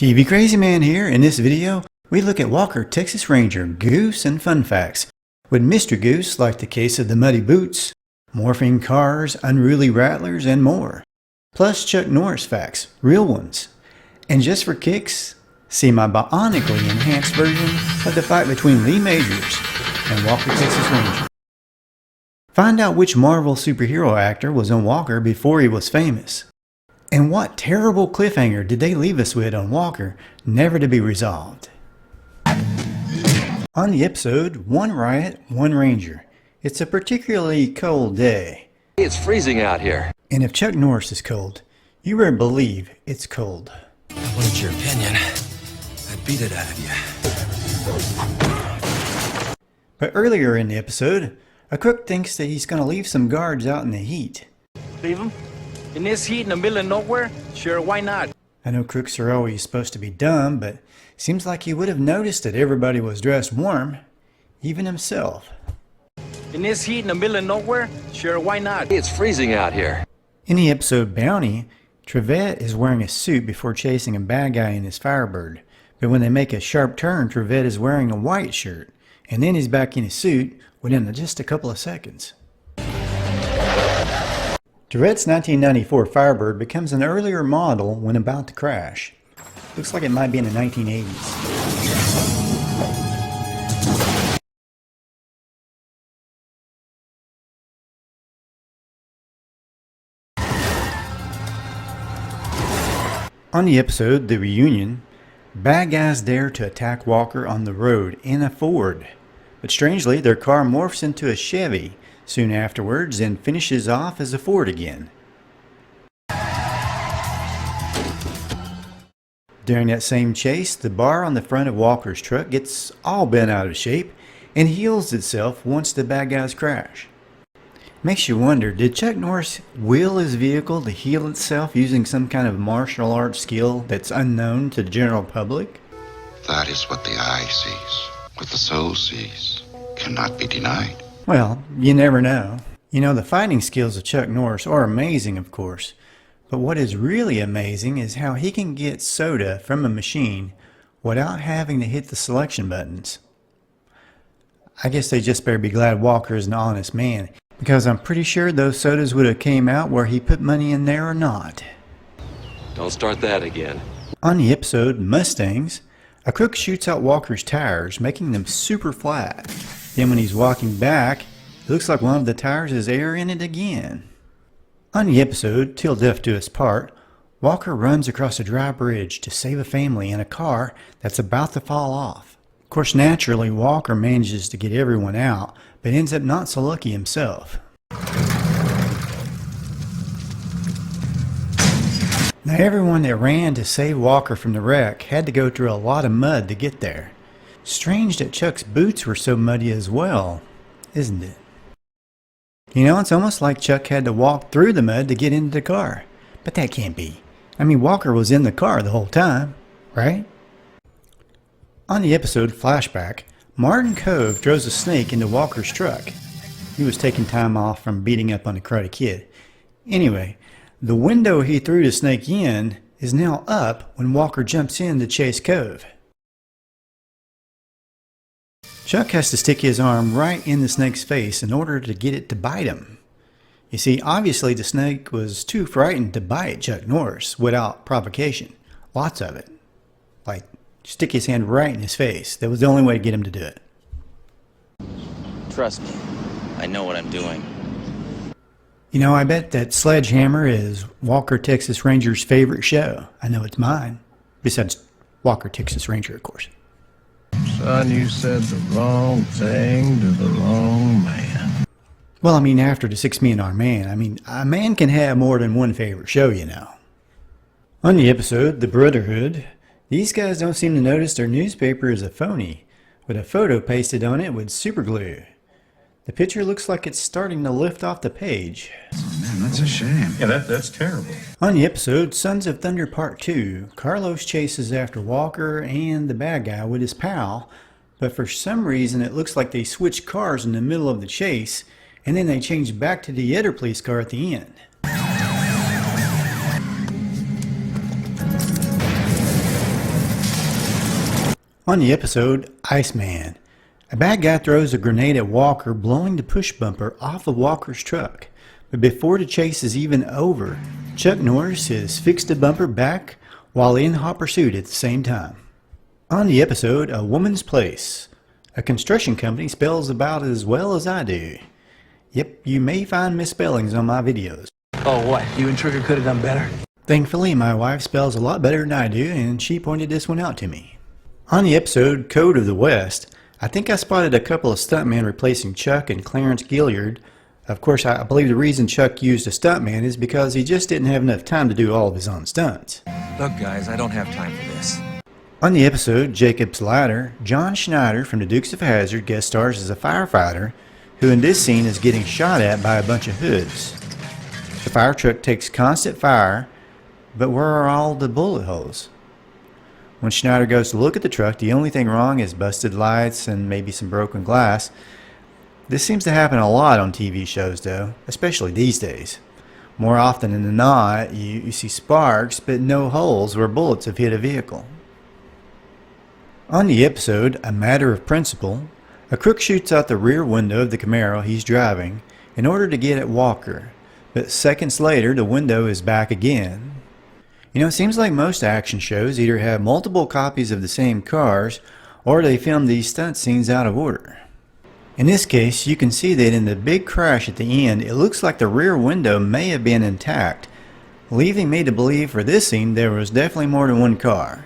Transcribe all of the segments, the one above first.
TV Crazy Man here. In this video, we look at Walker Texas Ranger Goofs and fun facts. With Mr. Goose, like the case of the muddy boots, morphing cars, unruly rattlers, and more. Plus Chuck Norris facts, real ones. And just for kicks, see my bionically enhanced version of the fight between Lee Majors and Walker Texas Ranger. Find out which Marvel superhero actor was on Walker before he was famous. And what terrible cliffhanger did they leave us with on Walker, never to be resolved? On the episode, One Riot, One Ranger. It's a particularly cold day. It's freezing out here. And if Chuck Norris is cold, you better believe it's cold. I wanted your opinion. I beat it out of you. But earlier in the episode, a crook thinks that he's going to leave some guards out in the heat. Leave them? In this heat in the middle of nowhere? Sure, why not? I know crooks are always supposed to be dumb, but seems like he would have noticed that everybody was dressed warm, even himself. In this heat in the middle of nowhere? Sure, why not? It's freezing out here. In the episode Bounty, Trevette is wearing a suit before chasing a bad guy in his Firebird. But when they make a sharp turn, Trevette is wearing a white shirt, and then he's back in his suit within just a couple of seconds. Trevette's 1994 Firebird becomes an earlier model when about to crash. Looks like it might be in the 1980s. On the episode, The Reunion, bad guys dare to attack Walker on the road in a Ford. But strangely, their car morphs into a Chevy soon afterwards and finishes off as a Ford again. During that same chase, the bar on the front of Walker's truck gets all bent out of shape and heals itself once the bad guys crash. Makes you wonder, did Chuck Norris will his vehicle to heal itself using some kind of martial arts skill that's unknown to the general public? That is what the eye sees, what the soul sees, cannot be denied. Well, you never know. You know, the fighting skills of Chuck Norris are amazing, of course. But what is really amazing is how he can get soda from a machine without having to hit the selection buttons. I guess they just better be glad Walker is an honest man, because I'm pretty sure those sodas would have came out where he put money in there or not. Don't start that again. On the episode Mustangs, a crook shoots out Walker's tires, making them super flat. Then when he's walking back, it looks like one of the tires has air in it again. On the episode, Till Death Do Us Part, Walker runs across a dry bridge to save a family in a car that's about to fall off. Of course, naturally, Walker manages to get everyone out, but ends up not so lucky himself. Now, everyone that ran to save Walker from the wreck had to go through a lot of mud to get there. Strange that Chuck's boots were so muddy as well, isn't it? You know, it's almost like Chuck had to walk through the mud to get into the car. But that can't be. I mean, Walker was in the car the whole time, right? On the episode Flashback, Martin Cove throws a snake into Walker's truck. He was taking time off from beating up on the Karate Kid. Anyway, the window he threw the snake in is now up when Walker jumps in to chase Cove. Chuck has to stick his arm right in the snake's face in order to get it to bite him. You see, obviously the snake was too frightened to bite Chuck Norris without provocation. Lots of it. Like, stick his hand right in his face. That was the only way to get him to do it. Trust me, I know what I'm doing. You know, I bet that Sledgehammer is Walker Texas Ranger's favorite show. I know it's mine. Besides Walker Texas Ranger, of course. Son, you said the wrong thing to the wrong man. Well, I mean, after the 6 Million Man, I mean, a man can have more than one favorite show, you know. On the episode, The Brotherhood, these guys don't seem to notice their newspaper is a phony, with a photo pasted on it with super glue. The picture looks like it's starting to lift off the page. Oh, man, that's a shame. Yeah, that's terrible. On the episode, Sons of Thunder Part 2, Carlos chases after Walker and the bad guy with his pal, but for some reason it looks like they switched cars in the middle of the chase, and then they changed back to the other police car at the end. On the episode, Iceman, a bad guy throws a grenade at Walker, blowing the push bumper off of Walker's truck. But before the chase is even over, Chuck Norris has fixed the bumper back while in hot pursuit at the same time. On the episode, A Woman's Place, a construction company spells about as well as I do. Yep, you may find misspellings on my videos. Oh, what? You and Trigger could have done better? Thankfully, my wife spells a lot better than I do, and she pointed this one out to me. On the episode, Code of the West, I think I spotted a couple of stuntmen replacing Chuck and Clarence Gilliard. Of course, I believe the reason Chuck used a stuntman is because he just didn't have enough time to do all of his own stunts. Look, guys, I don't have time for this. On the episode, Jacob's Ladder, John Schneider from the Dukes of Hazzard guest stars as a firefighter who in this scene is getting shot at by a bunch of hoods. The fire truck takes constant fire, but where are all the bullet holes? When Schneider goes to look at the truck, the only thing wrong is busted lights and maybe some broken glass. This seems to happen a lot on TV shows though, especially these days. More often than not, you see sparks but no holes where bullets have hit a vehicle. On the episode, A Matter of Principle, a crook shoots out the rear window of the Camaro he's driving in order to get at Walker, but seconds later the window is back again. You know, it seems like most action shows either have multiple copies of the same cars or they film these stunt scenes out of order. In this case, you can see that in the big crash at the end, it looks like the rear window may have been intact, leaving me to believe for this scene there was definitely more than one car.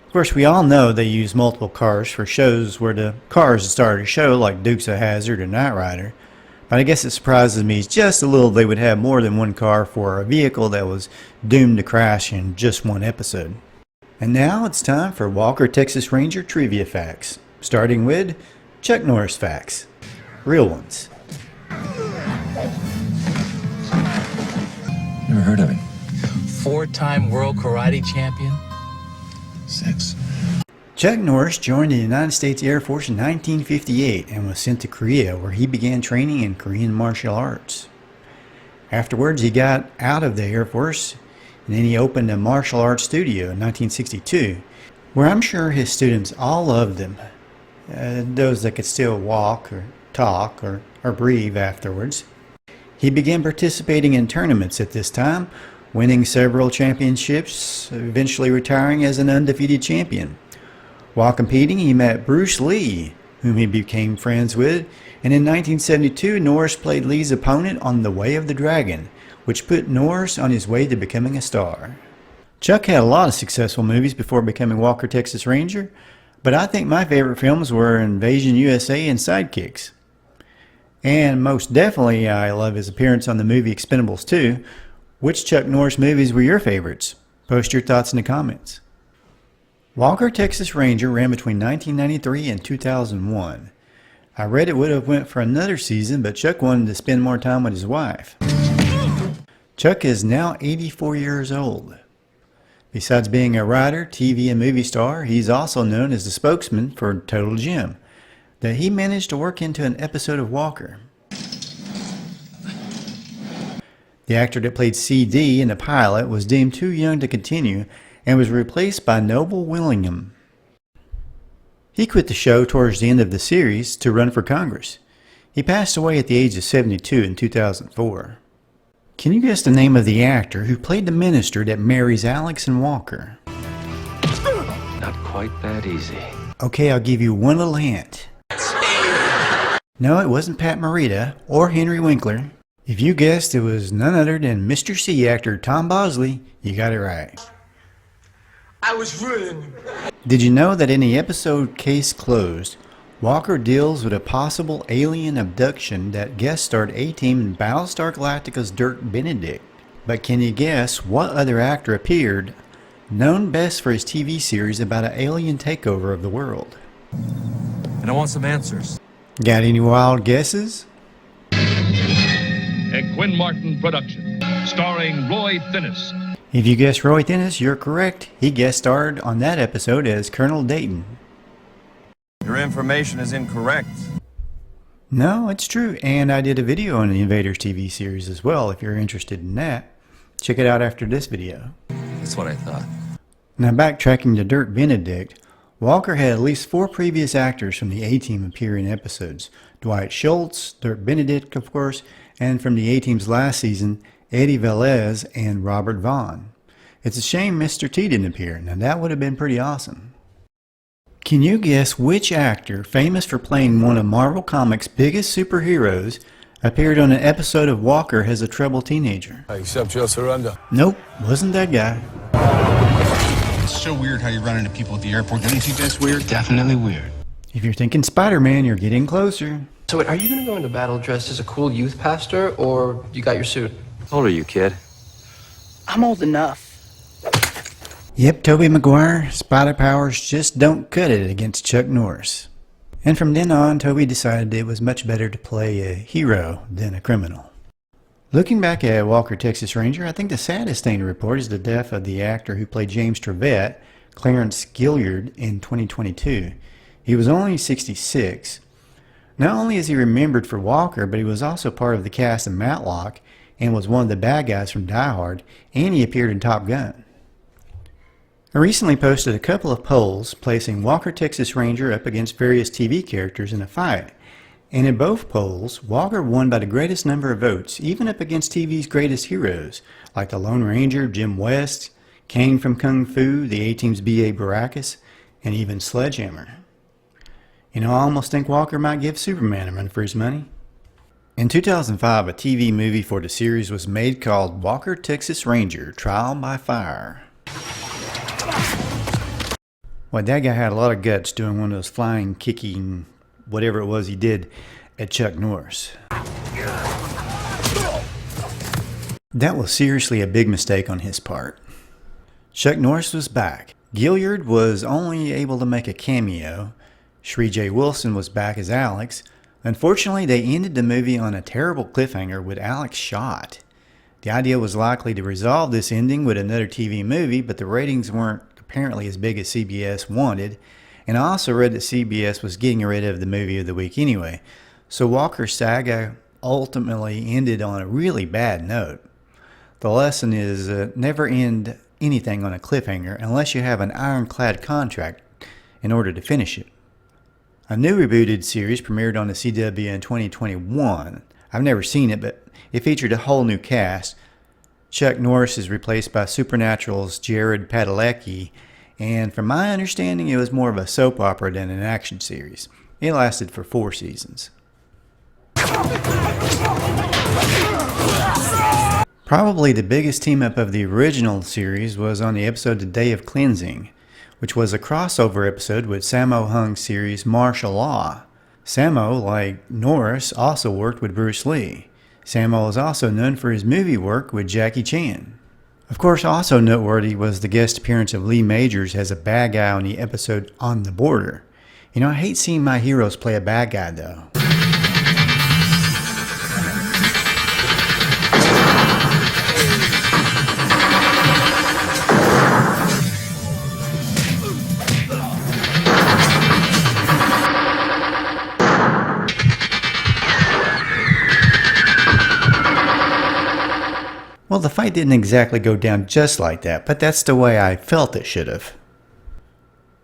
Of course, we all know they use multiple cars for shows where the cars started a show like Dukes of Hazzard or Knight Rider. But I guess it surprises me just a little they would have more than one car for a vehicle that was doomed to crash in just one episode. And now it's time for Walker Texas Ranger Trivia Facts, starting with Chuck Norris facts. Real ones. Never heard of him. 4-time world karate champion? 6. Chuck Norris joined the United States Air Force in 1958 and was sent to Korea, where he began training in Korean martial arts. Afterwards, he got out of the Air Force and then he opened a martial arts studio in 1962, where I'm sure his students all loved him. Those that could still walk or talk or breathe afterwards. He began participating in tournaments at this time, winning several championships, eventually retiring as an undefeated champion. While competing, he met Bruce Lee, whom he became friends with, and in 1972 Norris played Lee's opponent on The Way of the Dragon, which put Norris on his way to becoming a star. Chuck had a lot of successful movies before becoming Walker Texas Ranger, but I think my favorite films were Invasion USA and Sidekicks. And most definitely I love his appearance on the movie Expendables 2. Which Chuck Norris movies were your favorites? Post your thoughts in the comments. Walker Texas Ranger ran between 1993 and 2001. I read it would have went for another season, but Chuck wanted to spend more time with his wife. Chuck is now 84 years old. Besides being a writer, TV and movie star, he's also known as the spokesman for Total Gym, that he managed to work into an episode of Walker. The actor that played CD in the pilot was deemed too young to continue and was replaced by Noble Willingham. He quit the show towards the end of the series to run for Congress. He passed away at the age of 72 in 2004. Can you guess the name of the actor who played the minister that marries Alex and Walker? Not quite that easy. Okay, I'll give you one little hint. No, it wasn't Pat Morita or Henry Winkler. If you guessed it was none other than Mr. C actor Tom Bosley, you got it right. I was ruined. Did you know that in the episode Case Closed, Walker deals with a possible alien abduction that guest starred A-Team in Battlestar Galactica's Dirk Benedict? But can you guess what other actor appeared, known best for his TV series about an alien takeover of the world? And I want some answers. Got any wild guesses? A Quinn Martin production, starring Roy Thinnes. If you guessed Roy Thinnes, you're correct. He guest starred on that episode as Colonel Dayton. Your information is incorrect. No, it's true, and I did a video on the Invaders TV series as well, if you're interested in that. Check it out after this video. That's what I thought. Now backtracking to Dirk Benedict, Walker had at least 4 previous actors from the A-Team appear in episodes. Dwight Schultz, Dirk Benedict, of course, and from the A-Team's last season, Eddie Velez and Robert Vaughn. It's a shame Mr. T didn't appear. Now that would have been pretty awesome. Can you guess which actor, famous for playing one of Marvel Comics' biggest superheroes, appeared on an episode of Walker as a troubled teenager? I accept your surrender. Nope, wasn't that guy. It's so weird how you run into people at the airport. Don't you think that's weird? Definitely weird. If you're thinking Spider-Man, you're getting closer. So wait, are you gonna go into battle dressed as a cool youth pastor, or you got your suit? How old are you, kid? I'm old enough. Yep, Tobey Maguire, spider powers just don't cut it against Chuck Norris. And from then on, Tobey decided it was much better to play a hero than a criminal. Looking back at Walker, Texas Ranger, I think the saddest thing to report is the death of the actor who played James Trevette, Clarence Gilliard, in 2022. He was only 66. Not only is he remembered for Walker, but he was also part of the cast of Matlock and was one of the bad guys from Die Hard, and he appeared in Top Gun. I recently posted a couple of polls placing Walker, Texas Ranger up against various TV characters in a fight. And in both polls, Walker won by the greatest number of votes, even up against TV's greatest heroes, like the Lone Ranger, Jim West, Kane from Kung Fu, the A-Team's B.A. Baracus, and even Sledgehammer. You know, I almost think Walker might give Superman a run for his money. In 2005, a TV movie for the series was made called Walker, Texas Ranger, Trial by Fire. Well, that guy had a lot of guts doing one of those flying, kicking, whatever it was he did at Chuck Norris. That was seriously a big mistake on his part. Chuck Norris was back. Gilliard was only able to make a cameo. Shree J. Wilson was back as Alex. Unfortunately, they ended the movie on a terrible cliffhanger with Alex shot. The idea was likely to resolve this ending with another TV movie, but the ratings weren't apparently as big as CBS wanted, and I also read that CBS was getting rid of the movie of the week anyway, so Walker's saga ultimately ended on a really bad note. The lesson is never end anything on a cliffhanger unless you have an ironclad contract in order to finish it. A new rebooted series premiered on the CW in 2021. I've never seen it, but it featured a whole new cast. Chuck Norris is replaced by Supernatural's Jared Padalecki, and from my understanding it was more of a soap opera than an action series. It lasted for 4 seasons. Probably the biggest team-up of the original series was on the episode The Day of Cleansing, which was a crossover episode with Sammo Hung series Martial Law. Sammo, like Norris, also worked with Bruce Lee. Sammo is also known for his movie work with Jackie Chan. Of course, also noteworthy was the guest appearance of Lee Majors as a bad guy on the episode On the Border. You know, I hate seeing my heroes play a bad guy though. Well, the fight didn't exactly go down just like that, but that's the way I felt it should have.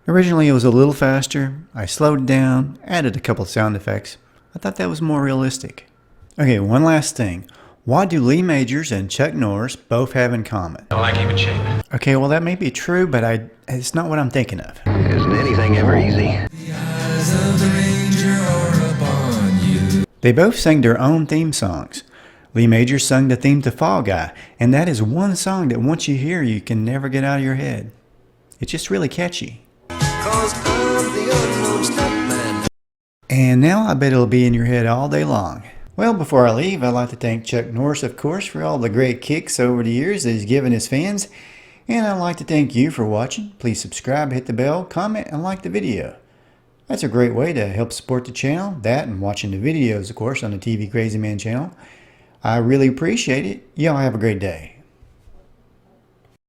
Originally it was a little faster. I slowed it down, added a couple sound effects. I thought that was more realistic. Okay, one last thing. What do Lee Majors and Chuck Norris both have in common? I like keeping shape. Okay, well that may be true, but it's not what I'm thinking of. Isn't anything ever easy? They both sang their own theme songs. Lee Majors sung the theme to Fall Guy, and that is one song that once you hear you can never get out of your head. It's just really catchy. And now I bet it'll be in your head all day long. Well, before I leave, I'd like to thank Chuck Norris, of course, for all the great kicks over the years that he's given his fans. And I'd like to thank you for watching. Please subscribe, hit the bell, comment, and like the video. That's a great way to help support the channel. That and watching the videos, of course, on the TV Crazy Man channel. I really appreciate it. Y'all have a great day.